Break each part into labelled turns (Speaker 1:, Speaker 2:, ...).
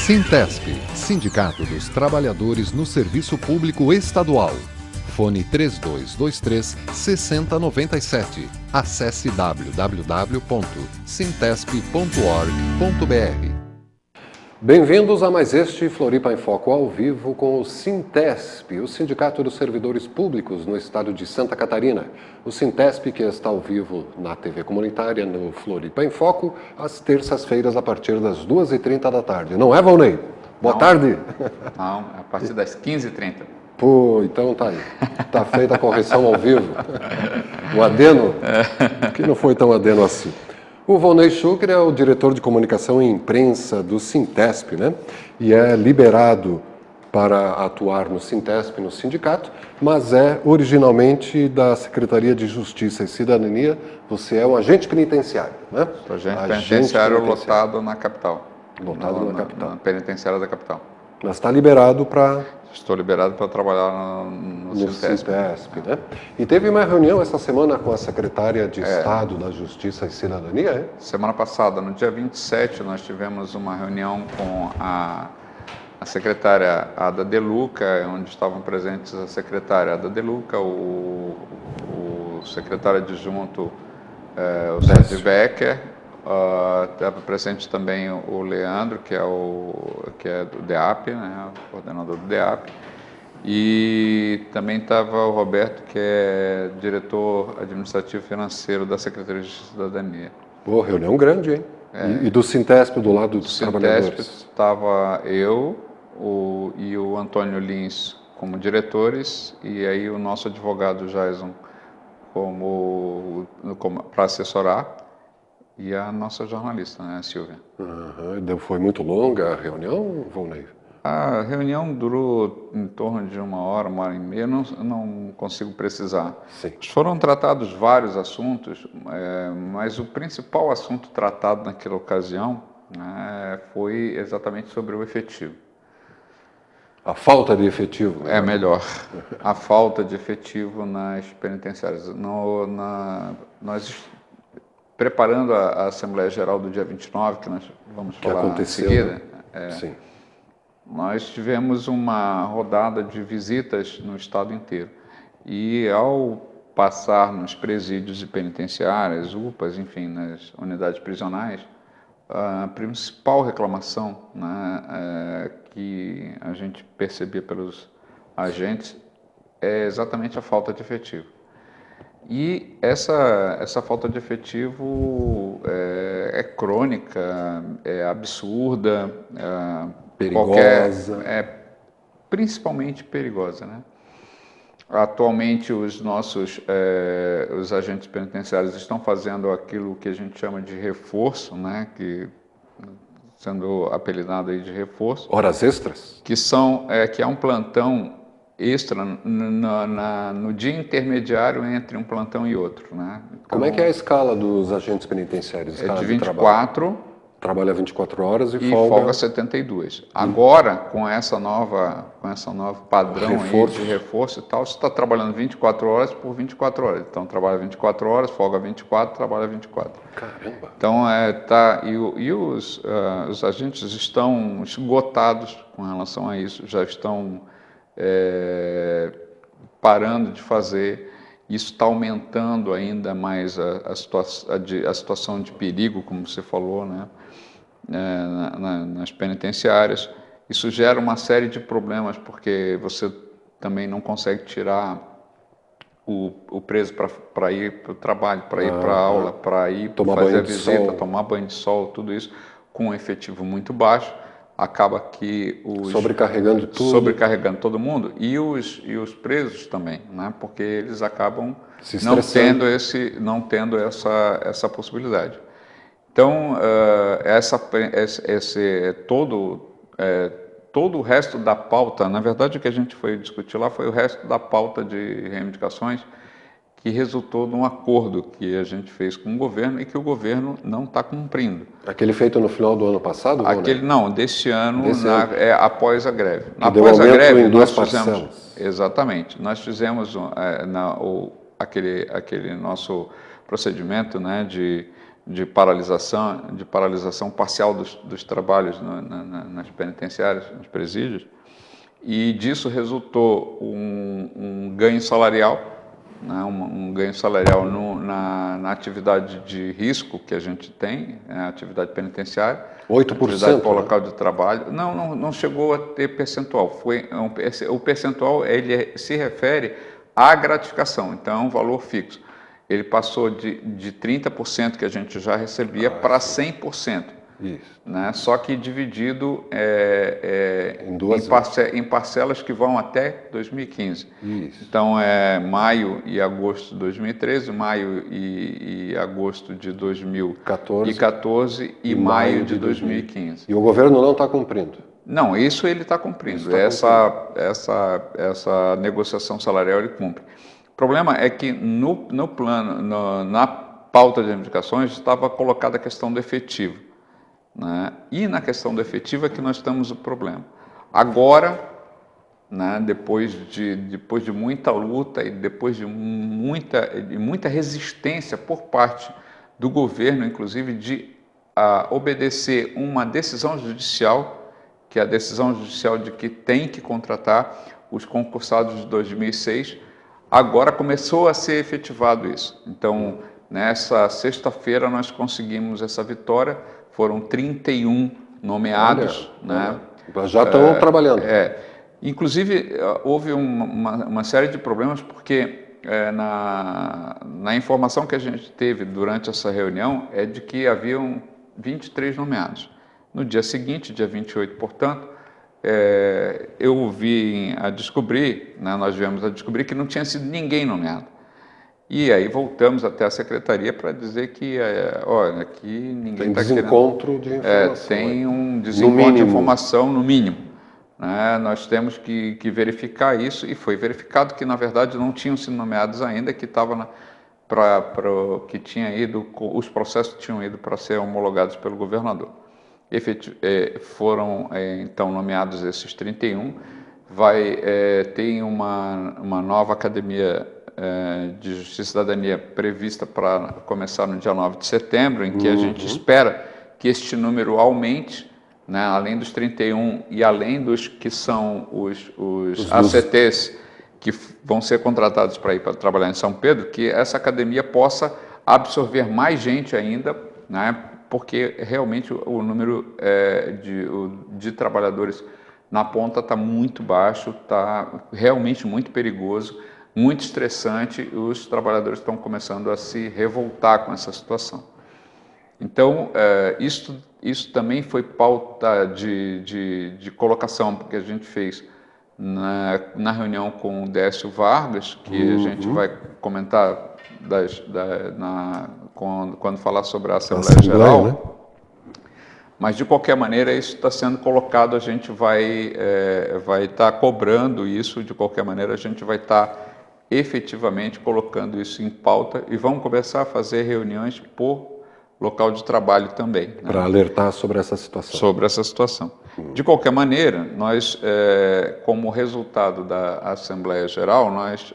Speaker 1: Sintesp, Sindicato dos Trabalhadores no Serviço Público Estadual. Fone 3223-6097. Acesse www.sintesp.org.br. Bem-vindos a mais este Floripa em Foco ao vivo com o Sintesp, o Sindicato dos Servidores Públicos no estado de Santa Catarina. O Sintesp que está ao vivo na TV comunitária no Floripa em Foco às terças-feiras a partir das 2h30 da tarde. Não é, Valnei? Boa tarde.
Speaker 2: Não, a partir das 15h30.
Speaker 1: Pô, então tá aí. Tá feita a correção ao vivo. O adeno, que não foi tão adeno assim. O Valnei Schucker é o diretor de comunicação e imprensa do Sintesp, né? E é liberado para atuar no Sintesp, no sindicato, mas é originalmente da Secretaria de Justiça e Cidadania. Você é um agente penitenciário, né?
Speaker 2: Agente penitenciário lotado na capital.
Speaker 1: Lotado na capital.
Speaker 2: Na penitenciária da capital.
Speaker 1: Mas está liberado para...
Speaker 2: Estou liberado para trabalhar no Sintesp,
Speaker 1: né? E teve uma reunião essa semana com a secretária de Estado da Justiça e Cidadania, é?
Speaker 2: Semana passada, no dia 27, nós tivemos uma reunião com a secretária Ada De Luca, onde estavam presentes a secretária Ada De Luca, o secretário adjunto, o Sérgio Becker, estava presente também o Leandro, que é do DEAP, né, o coordenador do DEAP, e também estava o Roberto, que é diretor administrativo financeiro da Secretaria de Cidadania.
Speaker 1: Pô, reunião grande, hein? E do Sintesp, do lado dos trabalhadores?
Speaker 2: Estava eu e o Antônio Lins como diretores, e aí o nosso advogado Jason como para assessorar, e a nossa jornalista, né, a Silvia.
Speaker 1: Foi muito longa a reunião, Valnei?
Speaker 2: A reunião durou em torno de 1 hora e meia, não consigo precisar.
Speaker 1: Sim.
Speaker 2: Foram tratados vários assuntos, mas o principal assunto tratado naquela ocasião, né, foi exatamente sobre o efetivo.
Speaker 1: A falta de efetivo. Né?
Speaker 2: É melhor. A falta de efetivo nas penitenciárias. Nós preparando a Assembleia Geral do dia 29, que nós vamos falar em seguida,
Speaker 1: Sim.
Speaker 2: Nós tivemos uma rodada de visitas no estado inteiro. E ao passar nos presídios e penitenciárias, UPAs, enfim, nas unidades prisionais, a principal reclamação, né, que a gente percebia pelos agentes é exatamente a falta de efetivo. E essa falta de efetivo é crônica, é absurda,
Speaker 1: perigosa.
Speaker 2: Principalmente perigosa, né? Atualmente os agentes penitenciários estão fazendo aquilo que a gente chama de reforço, né? Que sendo apelidado aí de reforço.
Speaker 1: Horas extras?
Speaker 2: Que é um plantão extra no dia intermediário entre um plantão e outro, né? Então,
Speaker 1: como é que é a escala dos agentes penitenciários?
Speaker 2: É de 24.
Speaker 1: Trabalha 24 horas e
Speaker 2: folga 72. Agora, com essa nova padrão aí de reforço e tal, você está trabalhando 24 horas por 24 horas. Então, trabalha 24 horas, folga 24, trabalha 24.
Speaker 1: Caramba!
Speaker 2: Então, os agentes estão esgotados com relação a isso, já estão parando de fazer. Isso está aumentando ainda mais a situação de perigo, como você falou, né, nas penitenciárias. Isso gera uma série de problemas, porque você também não consegue tirar o preso para ir para o trabalho, para ir para a aula, para ir fazer a visita, tomar banho de sol, tudo isso com um efetivo muito baixo. Acaba que
Speaker 1: sobrecarregando
Speaker 2: todo mundo e os presos também, né? Porque eles acabam não tendo essa possibilidade. Então, todo o resto da pauta, na verdade o que a gente foi discutir lá foi o resto da pauta de reivindicações que resultou de um acordo que a gente fez com o governo e que o governo não está cumprindo.
Speaker 1: Aquele feito no final do ano passado?
Speaker 2: Não, desse ano, após a greve.
Speaker 1: Após a greve, nós fizemos...
Speaker 2: Exatamente. Nós fizemos aquele nosso procedimento, né, de de paralisação parcial dos trabalhos nas penitenciárias, nos presídios, e disso resultou um ganho salarial, né, um ganho salarial na atividade de risco que a gente tem, a atividade penitenciária,
Speaker 1: 8%,
Speaker 2: atividade para o
Speaker 1: né?
Speaker 2: local de trabalho. Não chegou a ter percentual. O percentual ele se refere à gratificação, então é um valor fixo. Ele passou de 30% que a gente já recebia para 100%.
Speaker 1: Isso.
Speaker 2: Né? Só que dividido em parcelas que vão até 2015.
Speaker 1: Isso.
Speaker 2: Então, é maio e agosto de 2013, maio e agosto de 2014 e maio de 2015.
Speaker 1: E o governo não está cumprindo?
Speaker 2: Não, isso ele está cumprindo. Essa negociação salarial ele cumpre. O problema é que no plano, na pauta de reivindicações, estava colocada a questão do efetivo. Né? E na questão do efetivo é que nós temos o problema. Agora, né, depois de muita luta e depois de muita resistência por parte do governo, inclusive de obedecer uma decisão judicial, que é a decisão judicial de que tem que contratar os concursados de 2006, agora começou a ser efetivado isso. Então, nessa sexta-feira nós conseguimos essa vitória. Foram 31 nomeados.
Speaker 1: Olha, né? Já estão trabalhando.
Speaker 2: Inclusive, houve uma série de problemas, porque na informação que a gente teve durante essa reunião é de que haviam 23 nomeados. No dia seguinte, dia 28, portanto, eu vim a descobrir, né, nós viemos a descobrir que não tinha sido ninguém nomeado. E aí voltamos até a secretaria para dizer que, olha, aqui ninguém está querendo...
Speaker 1: desencontro de informação.
Speaker 2: Tem um desencontro de informação, no mínimo. Né? Nós temos que verificar isso, e foi verificado que, na verdade, não tinham sido nomeados ainda, que que tinha ido, os processos tinham ido para ser homologados pelo governador. Foram, então, nomeados esses 31. Tem uma nova academia de Justiça e Cidadania prevista para começar no dia 9 de setembro, em que a gente espera que este número aumente, né, além dos 31 e além dos que são os ACTs que vão ser contratados para ir para trabalhar em São Pedro, que essa academia possa absorver mais gente ainda, né, porque realmente o número de trabalhadores na ponta está muito baixo, está realmente muito perigoso, muito estressante, e os trabalhadores estão começando a se revoltar com essa situação. Então, isso também foi pauta de colocação, porque a gente fez na reunião com o Décio Vargas, que a gente vai comentar quando falar sobre a Assembleia Geral, né? Mas, de qualquer maneira, isso está sendo colocado, a gente vai estar cobrando isso, de qualquer maneira, a gente vai estar efetivamente colocando isso em pauta, e vamos começar a fazer reuniões por local de trabalho também. Né?
Speaker 1: Para alertar sobre essa situação.
Speaker 2: Sobre essa situação. De qualquer maneira, nós, como resultado da Assembleia Geral, nós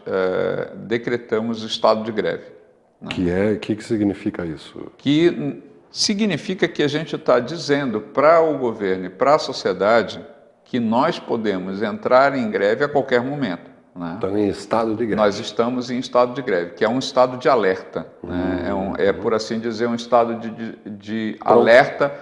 Speaker 2: decretamos o estado de greve. Né?
Speaker 1: Que significa isso?
Speaker 2: Que significa que a gente está dizendo para o governo e para a sociedade que nós podemos entrar em greve a qualquer momento. Né?
Speaker 1: Estão em estado de greve.
Speaker 2: Nós estamos em estado de greve, que é um estado de alerta. Né? Por assim dizer, um estado de alerta,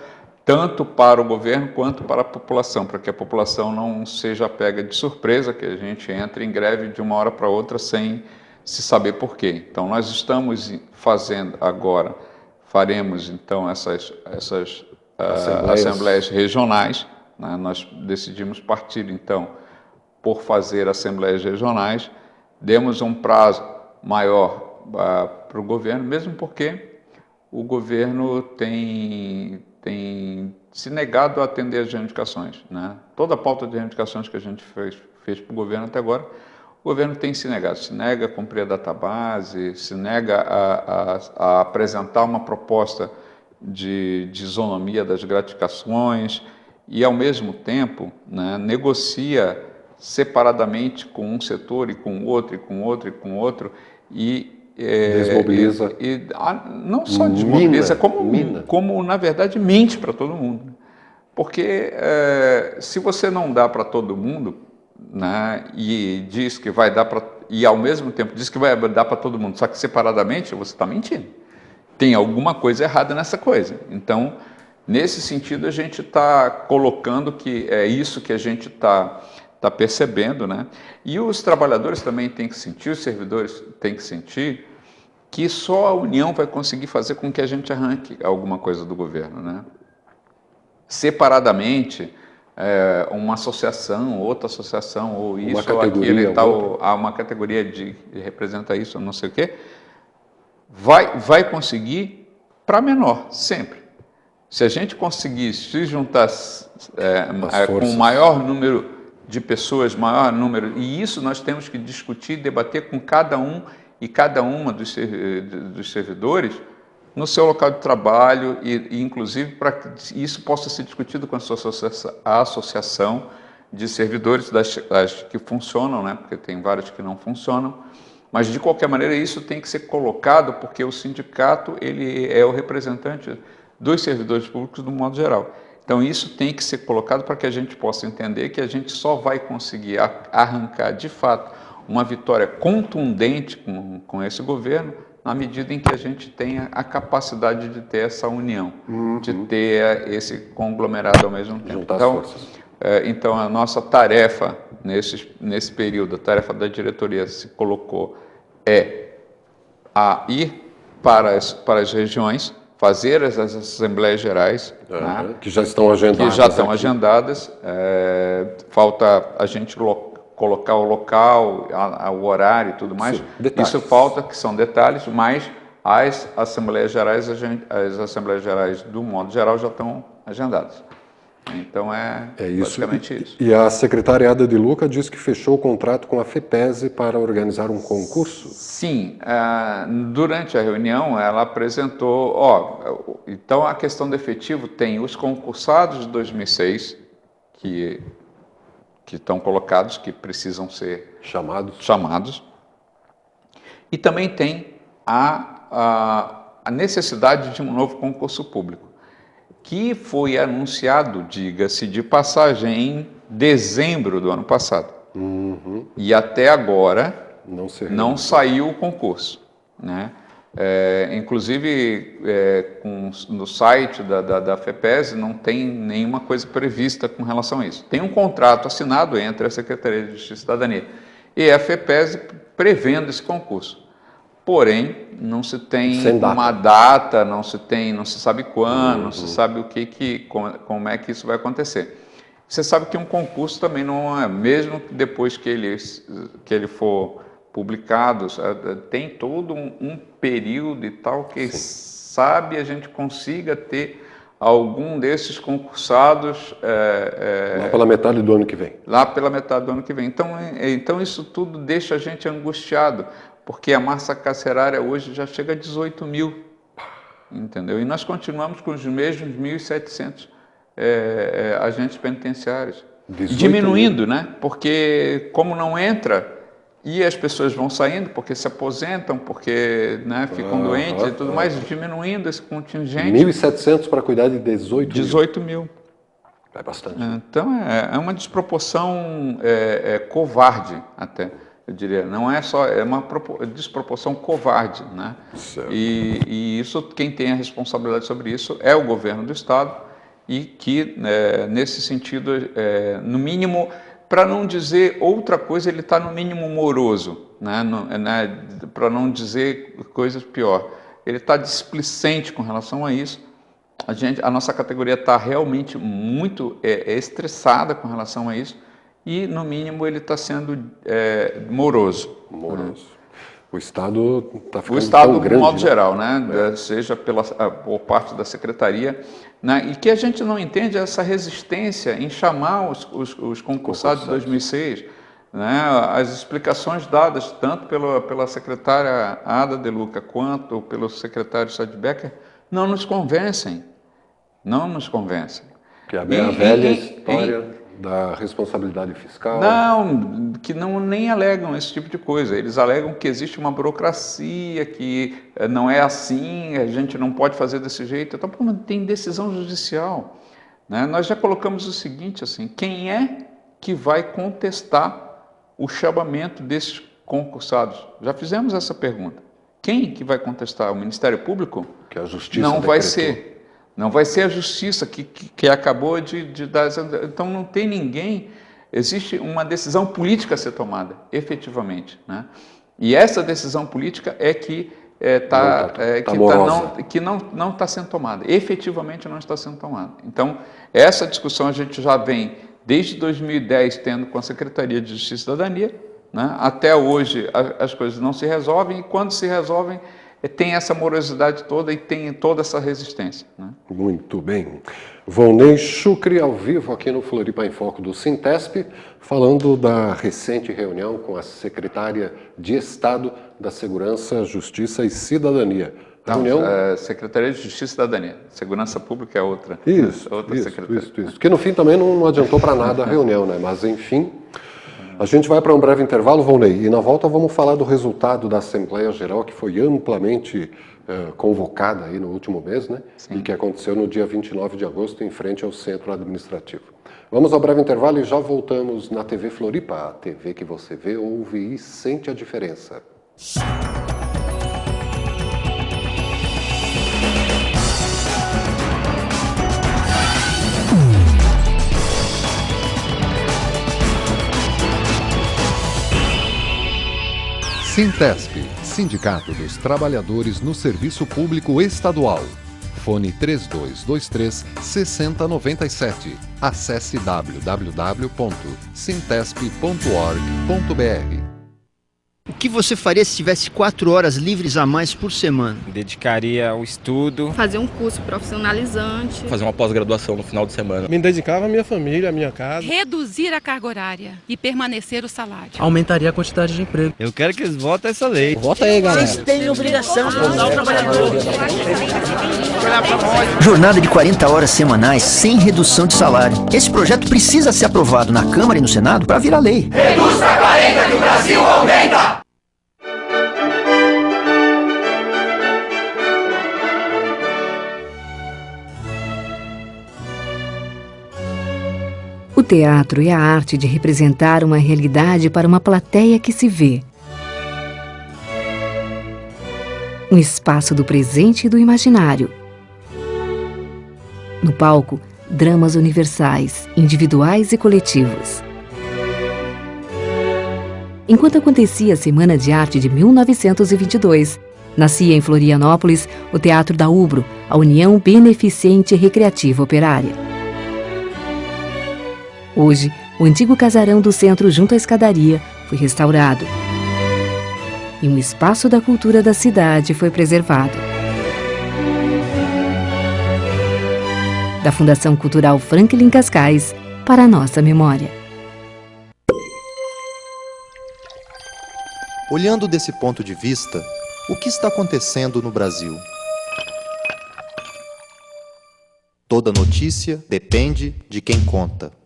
Speaker 2: tanto para o governo quanto para a população, para que a população não seja pega de surpresa, que a gente entre em greve de uma hora para outra sem se saber por quê. Então, nós estamos fazendo agora, faremos então essas assembleias regionais. Né? Nós decidimos partir então por fazer assembleias regionais, demos um prazo maior para o governo, mesmo porque o governo tem se negado a atender as reivindicações. Né? Toda a pauta de reivindicações que a gente fez para o governo até agora, o governo tem se negado, se nega a cumprir a database, se nega a apresentar uma proposta de isonomia das gratificações e, ao mesmo tempo, né, negocia separadamente com um setor e com outro e com outro e com outro, e
Speaker 1: Desmobiliza.
Speaker 2: Não só desmobiliza, como na verdade mente para todo mundo. Porque se você não dá para todo mundo, né, e diz que vai dar para, e ao mesmo tempo diz que vai dar para todo mundo, só que separadamente, você está mentindo. Tem alguma coisa errada nessa coisa. Então, nesse sentido, a gente está colocando que é isso que a gente está percebendo, né? E os trabalhadores também têm que sentir, os servidores têm que sentir que só a união vai conseguir fazer com que a gente arranque alguma coisa do governo, né? Separadamente, uma associação, outra associação, ou isso, ou aquilo e tal, uma categoria de representa isso, ou não sei o quê, vai conseguir para menor, sempre. Se a gente conseguir se juntar com o maior número de pessoas, maior número, e isso nós temos que discutir, debater com cada um e cada uma dos servidores no seu local de trabalho e inclusive para que isso possa ser discutido com a associação de servidores das que funcionam, né? Porque tem várias que não funcionam, mas de qualquer maneira isso tem que ser colocado porque o sindicato ele é o representante dos servidores públicos do modo geral. Então isso tem que ser colocado para que a gente possa entender que a gente só vai conseguir arrancar de fato uma vitória contundente com esse governo na medida em que a gente tenha a capacidade de ter essa união, de ter esse conglomerado ao mesmo tempo. Então a nossa tarefa nesse período, a tarefa da diretoria se colocou a ir para as regiões, fazer as assembleias gerais, né,
Speaker 1: que já estão agendadas.
Speaker 2: Falta a gente colocar o local, o horário e tudo mais.
Speaker 1: Sim,
Speaker 2: isso falta, que são detalhes, mas as assembleias gerais do modo geral já estão agendadas. Então basicamente isso.
Speaker 1: E a secretariada de Luca diz que fechou o contrato com a FEPESE para organizar um concurso?
Speaker 2: Sim, durante a reunião ela apresentou, então a questão do efetivo tem os concursados de 2006, que estão colocados, que precisam ser chamados. E também tem a necessidade de um novo concurso público, que foi anunciado, diga-se de passagem, em dezembro do ano passado. E até agora não saiu o concurso, né? Inclusive, no site da FEPESE não tem nenhuma coisa prevista com relação a isso. Tem um contrato assinado entre a Secretaria de Justiça e Cidadania e a FEPESE prevendo esse concurso. Porém, não se tem uma data, não se sabe quando, não se sabe como é que isso vai acontecer. Você sabe que um concurso também não é, mesmo depois que ele for publicado, tem todo um período e tal que sabe a gente consiga ter algum desses concursados
Speaker 1: lá pela metade do ano que vem.
Speaker 2: Lá pela metade do ano que vem. Então isso tudo deixa a gente angustiado, porque a massa carcerária hoje já chega a 18 mil, entendeu? E nós continuamos com os mesmos 1.700 agentes penitenciários, diminuindo, né? Porque como não entra, e as pessoas vão saindo porque se aposentam, porque, né, ficam doentes e tudo mais, diminuindo esse contingente.
Speaker 1: 1.700 para cuidar de
Speaker 2: 18 mil.
Speaker 1: É bastante.
Speaker 2: Então é uma desproporção covarde até, eu diria. Não é só, é uma desproporção covarde, né? E isso, quem tem a responsabilidade sobre isso é o governo do Estado e que, nesse sentido, no mínimo, para não dizer outra coisa, ele está no mínimo moroso, né? Para não dizer coisas pior. Ele está displicente com relação a isso. A nossa categoria está realmente muito estressada com relação a isso e, no mínimo, ele está sendo moroso.
Speaker 1: O Estado está ficando
Speaker 2: O Estado,
Speaker 1: tão grande,
Speaker 2: de modo geral, né? Seja por parte da Secretaria, né? E que a gente não entende essa resistência em chamar os concursados de 2006, né? As explicações dadas tanto pela secretária Ada De Luca quanto pelo secretário Sadbecker não nos convencem. Que
Speaker 1: é a velha história da responsabilidade fiscal?
Speaker 2: Não, que não nem alegam esse tipo de coisa. Eles alegam que existe uma burocracia, que não é assim, a gente não pode fazer desse jeito. Então, tem decisão judicial, né? Nós já colocamos o seguinte, assim, quem é que vai contestar o chamamento desses concursados? Já fizemos essa pergunta. Quem que vai contestar? O Ministério Público?
Speaker 1: Que a Justiça
Speaker 2: não vai
Speaker 1: decretou.
Speaker 2: ser. Não vai ser a Justiça que acabou de dar essa... Então, não tem ninguém... Existe uma decisão política a ser tomada, efetivamente, né? E essa decisão política é que não está sendo tomada. Efetivamente não está sendo tomada. Então, essa discussão a gente já vem desde 2010 tendo com a Secretaria de Justiça e Cidadania, né? Até hoje as coisas não se resolvem, e quando se resolvem, tem essa morosidade toda e tem toda essa resistência, né?
Speaker 1: Muito bem. Volney Chucre, ao vivo aqui no Floripa em Foco do Sintesp, falando da recente reunião com a secretária de Estado da Segurança, Justiça e Cidadania.
Speaker 2: Secretaria de Justiça e Cidadania. Segurança Pública é outra.
Speaker 1: Isso. Que no fim também não adiantou para nada a reunião, né? Mas enfim... A gente vai para um breve intervalo, Volney, e na volta vamos falar do resultado da Assembleia Geral, que foi amplamente convocada aí no último mês, né? Sim. E que aconteceu no dia 29 de agosto, em frente ao Centro Administrativo. Vamos ao breve intervalo e já voltamos na TV Floripa, a TV que você vê, ouve e sente a diferença.
Speaker 3: Sintesp, Sindicato dos Trabalhadores no Serviço Público Estadual. Fone 3223-6097. Acesse www.sintesp.org.br.
Speaker 4: O que você faria se tivesse 4 horas livres a mais por semana?
Speaker 5: Me dedicaria ao estudo.
Speaker 6: Fazer um curso profissionalizante.
Speaker 5: Fazer uma pós-graduação no final de semana.
Speaker 7: Me dedicava à minha família, à minha casa.
Speaker 8: Reduzir a carga horária e permanecer o salário.
Speaker 9: Aumentaria a quantidade de emprego.
Speaker 10: Eu quero que eles votem essa lei.
Speaker 9: Vota aí, galera.
Speaker 4: Vocês têm obrigação de ajudar o trabalhador. Jornada de 40 horas semanais sem redução de salário. Esse projeto precisa ser aprovado na Câmara e no Senado para virar lei.
Speaker 11: Reduz para 40 que o Brasil aumenta!
Speaker 12: O teatro é a arte de representar uma realidade para uma plateia que se vê. Um espaço do presente e do imaginário. No palco, dramas universais, individuais e coletivos. Enquanto acontecia a Semana de Arte de 1922, nascia em Florianópolis o Teatro da Ubro, a União Beneficente Recreativa Operária. Hoje, o antigo casarão do centro junto à escadaria foi restaurado. E um espaço da cultura da cidade foi preservado. Da Fundação Cultural Franklin Cascais, para a nossa memória.
Speaker 13: Olhando desse ponto de vista, o que está acontecendo no Brasil? Toda notícia depende de quem conta.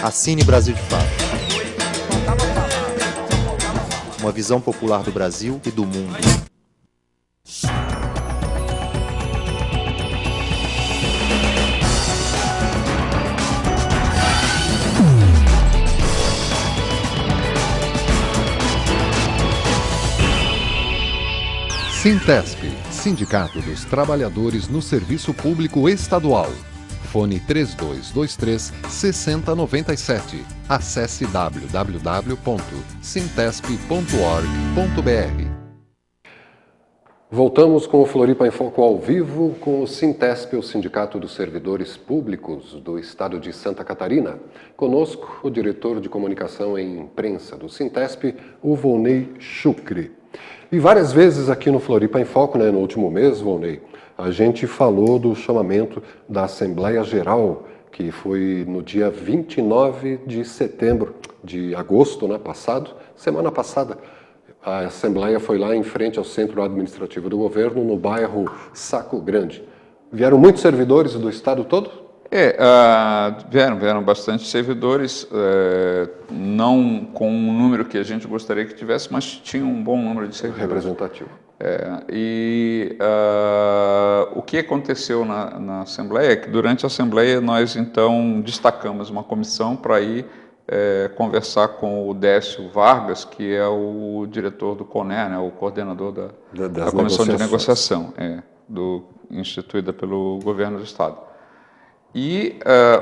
Speaker 13: Assine Brasil de Fato. Uma visão popular do Brasil e do mundo.
Speaker 3: Sintesp, Sindicato dos Trabalhadores no Serviço Público Estadual. Fone 3223-6097. Acesse www.sintesp.org.br.
Speaker 1: Voltamos com o Floripa em Foco ao vivo com o Sintesp, o Sindicato dos Servidores Públicos do Estado de Santa Catarina. Conosco, o diretor de comunicação e imprensa do Sintesp, o Volney Chucre. E várias vezes aqui no Floripa em Foco, né, no último mês, Volney, a gente falou do chamamento da Assembleia Geral, que foi no dia 29 de setembro, de agosto, né, passado, Semana passada, a Assembleia foi lá em frente ao centro administrativo do governo, no bairro Saco Grande. Vieram muitos servidores do estado todo?
Speaker 2: Vieram bastante servidores, não com o número que a gente gostaria que tivesse, mas tinha um bom número de servidores.
Speaker 1: Representativo.
Speaker 2: O que aconteceu na Assembleia é que durante a Assembleia nós então destacamos uma comissão para ir conversar com o Décio Vargas, que é o diretor do CONER, né, o coordenador da Comissão de Negociação, instituída pelo governo do estado. E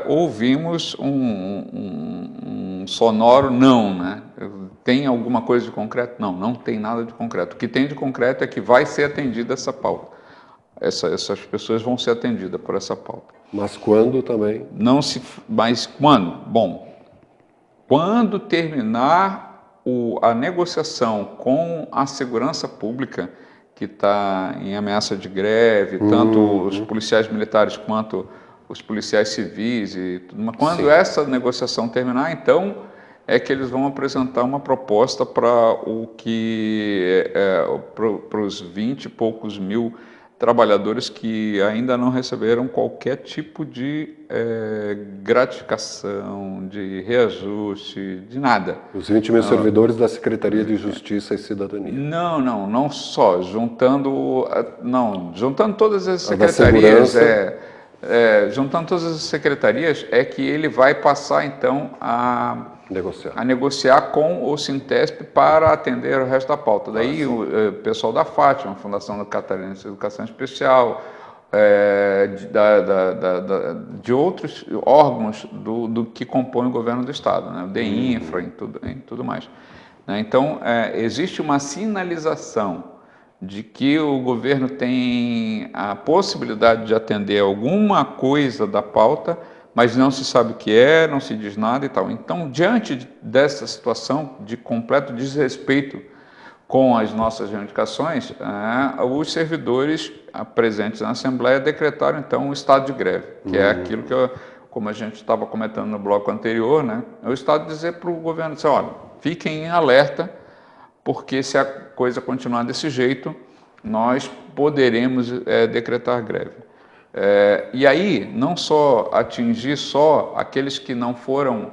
Speaker 2: ouvimos um sonoro não, né? Tem alguma coisa de concreto? Não, não tem nada de concreto. O que tem de concreto é que vai ser atendida essa pauta. Essas pessoas vão ser atendidas por essa pauta.
Speaker 1: Mas quando também?
Speaker 2: Mas quando? Bom, quando terminar a negociação com a segurança pública, que está em ameaça de greve, tanto os policiais militares quanto os policiais civis e tudo mais. Quando essa negociação terminar, então é que eles vão apresentar uma proposta para os 20 e poucos mil trabalhadores que ainda não receberam qualquer tipo de gratificação, de reajuste, de nada.
Speaker 1: Os 20 mil servidores da Secretaria de Justiça e Cidadania.
Speaker 2: Não só, juntando todas as secretarias, juntando todas as secretarias, é que ele vai passar então a negociar com o Sintesp para atender o resto da pauta. Daí o pessoal da Fátima, Fundação do Catarinense de Educação Especial, de outros órgãos do que compõem o governo do estado, né? O DEINFRA e tudo mais. Então, existe uma sinalização de que o governo tem a possibilidade de atender alguma coisa da pauta, mas não se sabe o que não se diz nada e tal. Então, diante dessa situação de completo desrespeito com as nossas reivindicações, os servidores presentes na Assembleia decretaram, então, o estado de greve, que é aquilo que, como a gente estava comentando no bloco anterior, né, é o estado dizer para o governo, dizer, olha, fiquem em alerta, porque se a coisa continuar desse jeito, nós poderemos decretar greve. E aí, não só atingir aqueles que não foram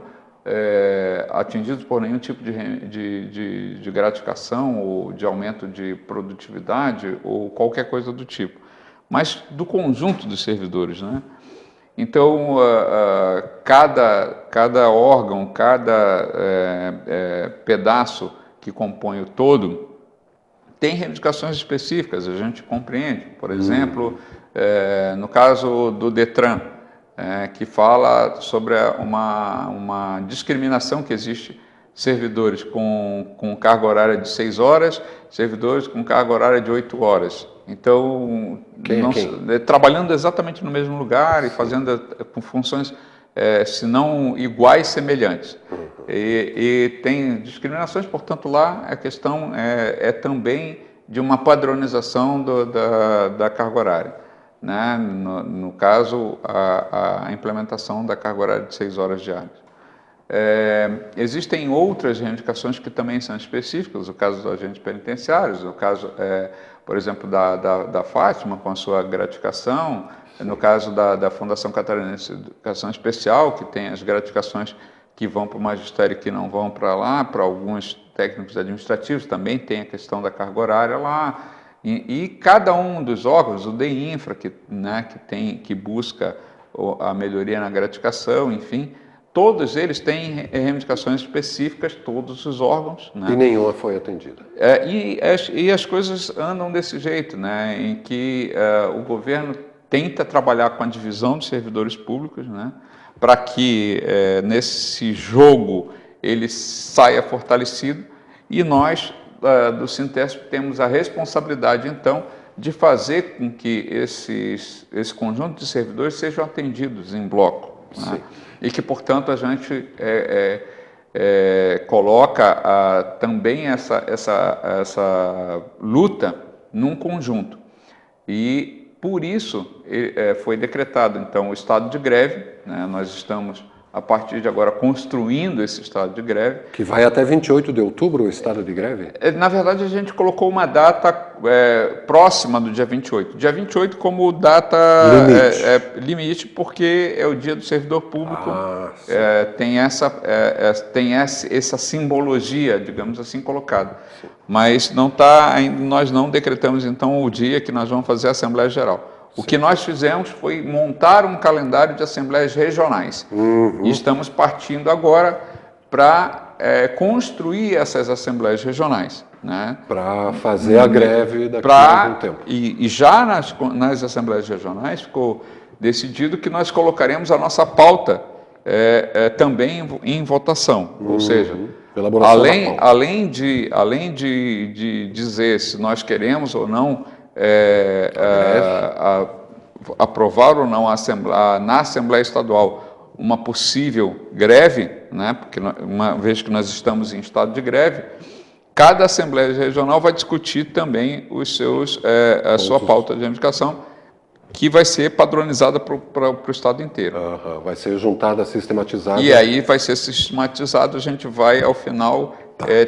Speaker 2: atingidos por nenhum tipo de gratificação ou de aumento de produtividade ou qualquer coisa do tipo, mas do conjunto dos servidores, né? Então, cada órgão, cada pedaço que compõe o todo tem reivindicações específicas, a gente compreende. Por exemplo, no caso do DETRAN, que fala sobre uma discriminação que existe, servidores com carga horária de 6 horas, servidores com carga horária de 8 horas. Então, trabalhando exatamente no mesmo lugar e fazendo com funções, se não iguais, semelhantes. E tem discriminações, portanto, lá a questão é também de uma padronização da carga horária. Né? No caso, a implementação da carga horária de 6 horas diárias. Existem outras reivindicações que também são específicas, o caso dos agentes penitenciários, o caso, por exemplo, da Fátima, com a sua gratificação, no caso da Fundação Catarinense de Educação Especial, que tem as gratificações que vão para o magistério e que não vão para lá, para alguns técnicos administrativos, também tem a questão da carga horária lá, e cada um dos órgãos, o DEINFRA, que busca a melhoria na gratificação, enfim, todos eles têm reivindicações específicas, todos os órgãos. Né?
Speaker 1: E nenhuma foi atendida.
Speaker 2: E as coisas andam desse jeito, né? Em que o governo tenta trabalhar com a divisão dos servidores públicos, né? Para que nesse jogo ele saia fortalecido, e nós, do Sintesp, temos a responsabilidade, então, de fazer com que esse conjunto de servidores sejam atendidos em bloco. Né? E que, portanto, a gente coloca também essa luta num conjunto. E, por isso, foi decretado, então, o estado de greve. Né? Nós estamos a partir de agora, construindo esse estado de greve.
Speaker 1: Que vai até 28 de outubro, o estado de greve?
Speaker 2: Na verdade, a gente colocou uma data próxima do dia 28. Dia 28 como data limite, porque é o dia do servidor público. Tem essa simbologia, digamos assim, colocada. Mas nós não decretamos, então, o dia que nós vamos fazer a Assembleia Geral. O que nós fizemos foi montar um calendário de assembleias regionais. E estamos partindo agora para construir essas assembleias regionais. Né?
Speaker 1: Para fazer a greve daqui a algum tempo.
Speaker 2: E já nas assembleias regionais ficou decidido que nós colocaremos a nossa pauta também em votação. Ou seja, além de dizer se nós queremos ou não aprovar ou não na Assembleia Estadual uma possível greve, né, porque uma vez que nós estamos em estado de greve, cada Assembleia Regional vai discutir também a sua pauta de reivindicação, que vai ser padronizada para o estado inteiro.
Speaker 1: Vai ser juntada, sistematizada.
Speaker 2: E aí vai ser sistematizado, a gente vai, ao final,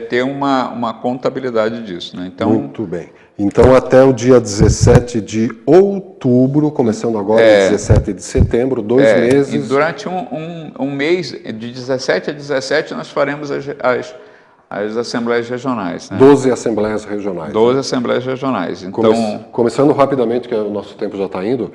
Speaker 2: ter uma contabilidade disso. Né? Então,
Speaker 1: muito bem. Então, até o dia 17 de outubro, começando agora, 17 de setembro, 2 meses.
Speaker 2: E durante um mês, de 17 a 17, nós faremos as assembleias regionais. Né?
Speaker 1: 12 assembleias regionais.
Speaker 2: 12 assembleias regionais. Então,
Speaker 1: começando rapidamente, que o nosso tempo já está indo,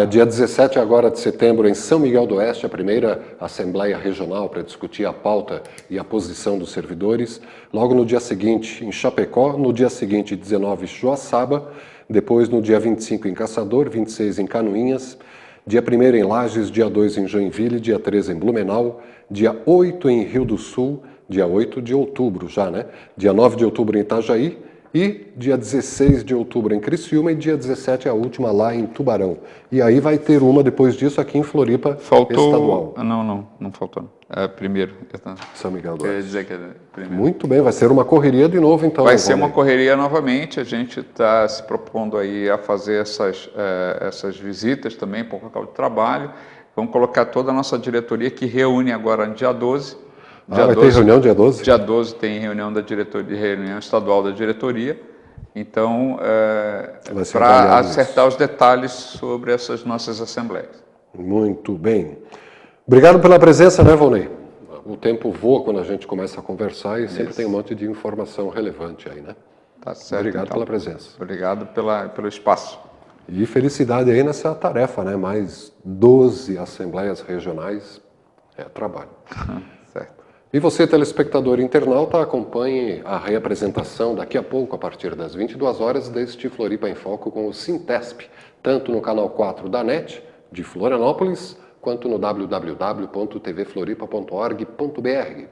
Speaker 1: dia 17 agora de setembro, em São Miguel do Oeste, a primeira assembleia regional para discutir a pauta e a posição dos servidores. Logo no dia seguinte, em Chapecó, no dia seguinte, 19, Joaçaba, depois no dia 25 em Caçador, 26 em Canoinhas, dia 1º em Lages, dia 2 em Joinville, dia 3 em Blumenau, dia 8 em Rio do Sul, dia 8 de outubro já, né? Dia 9 de outubro em Itajaí e dia 16 de outubro em Criciúma e dia 17 a última lá em Tubarão. E aí vai ter uma depois disso aqui em Floripa, estadual.
Speaker 2: Não faltou. Primeiro.
Speaker 1: São Miguel do Oeste.
Speaker 2: Quer dizer que é primeiro.
Speaker 1: Muito bem, vai ser uma correria de novo então.
Speaker 2: Vai ser uma correria novamente, a gente está se propondo aí a fazer essas visitas também por local de trabalho. Vamos colocar toda a nossa diretoria que reúne agora no dia 12.
Speaker 1: Vai ter reunião dia 12?
Speaker 2: Dia 12 tem reunião da diretoria, reunião estadual da diretoria. Então, para acertar os detalhes sobre essas nossas assembleias.
Speaker 1: Muito bem. Obrigado pela presença, né, Volney? O tempo voa quando a gente começa a conversar e sempre tem um monte de informação relevante aí, né?
Speaker 2: Tá certo.
Speaker 1: Obrigado pela presença.
Speaker 2: Obrigado pelo espaço.
Speaker 1: E felicidade aí nessa tarefa, né? Mais 12 assembleias regionais, trabalho.
Speaker 2: Certo.
Speaker 1: E você, telespectador e internauta, acompanhe a reapresentação daqui a pouco, a partir das 22 horas, deste Floripa em Foco com o Sintesp, tanto no canal 4 da NET, de Florianópolis, quanto no www.tvfloripa.org.br.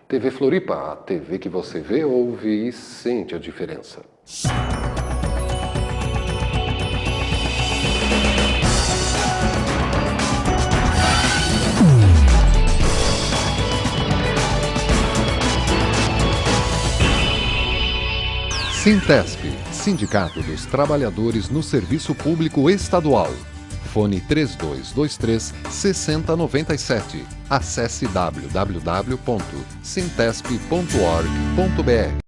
Speaker 1: TV Floripa, a TV que você vê, ouve e sente a diferença.
Speaker 3: Sintesp, Sindicato dos Trabalhadores no Serviço Público Estadual. Fone 3223-6097. Acesse www.sintesp.org.br.